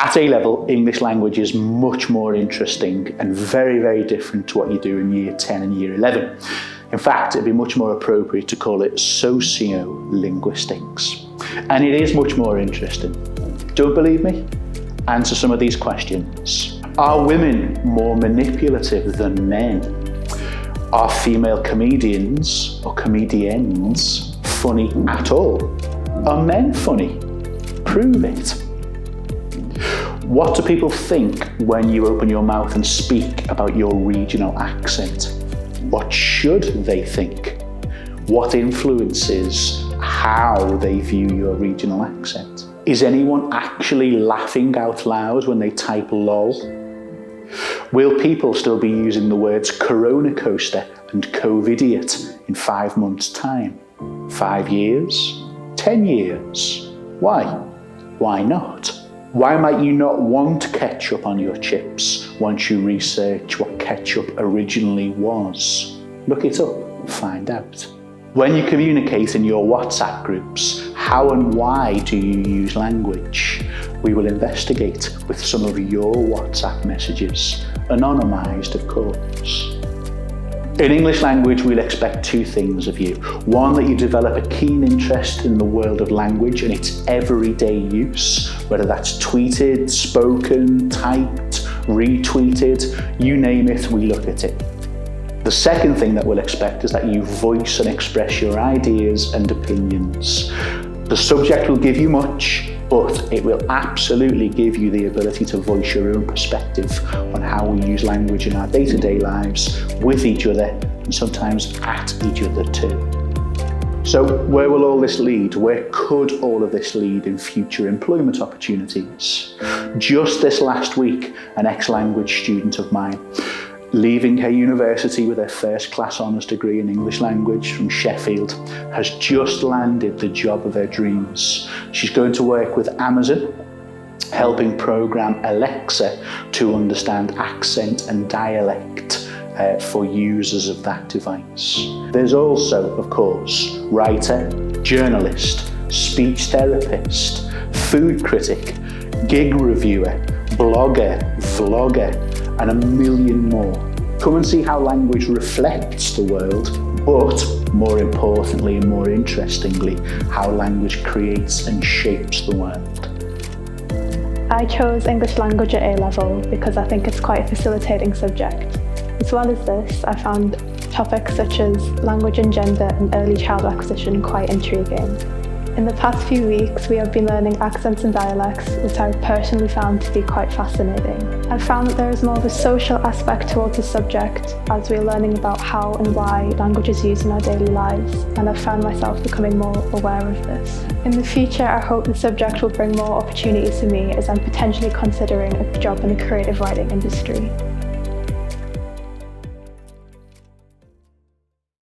At A-level, English language is much more interesting and very, very different to what you do in Year 10 and Year 11. In fact, it'd be much more appropriate to call it socio-linguistics. And it is much more interesting. Don't believe me? Answer some of these questions. Are women more manipulative than men? Are female comedians or comedians funny at all? Are men funny? Prove it. What do people think when you open your mouth and speak about your regional accent? What should they think? What influences how they view your regional accent? Is anyone actually laughing out loud when they type lol? Will people still be using the words corona coaster and covidiot in 5 months' time? 5 years? 10 years? Why? Why not? Why might you not want ketchup on your chips once you research what ketchup originally was? Look it up and find out. When you communicate in your WhatsApp groups, how and why do you use language? We will investigate with some of your WhatsApp messages, anonymised of course. In English language, we'll expect 2 things of you. One, that you develop a keen interest in the world of language and its everyday use, whether that's tweeted, spoken, typed, retweeted, you name it, we look at it. The second thing that we'll expect is that you voice and express your ideas and opinions. The subject will give you much, but it will absolutely give you the ability to voice your own perspective on how we use language in our day-to-day lives, with each other, and sometimes at each other too. So where will all this lead? Where could all of this lead in future employment opportunities? Just this last week, an ex-language student of mine, leaving her university with her first class honours degree in English language from Sheffield, has just landed the job of her dreams. She's going to work with Amazon, helping program Alexa to understand accent and dialect for users of that device. There's also, of course, writer, journalist, speech therapist, food critic, gig reviewer, blogger, vlogger, and a million more. Come and see how language reflects the world, but more importantly and more interestingly, how language creates and shapes the world. I chose English language at A-level because I think it's quite a facilitating subject. As well as this, I found topics such as language and gender and early child acquisition quite intriguing. In the past few weeks, we have been learning accents and dialects, which I personally found to be quite fascinating. I found that there is more of a social aspect towards the subject as we are learning about how and why language is used in our daily lives, and I've found myself becoming more aware of this. In the future, I hope the subject will bring more opportunities to me as I'm potentially considering a job in the creative writing industry.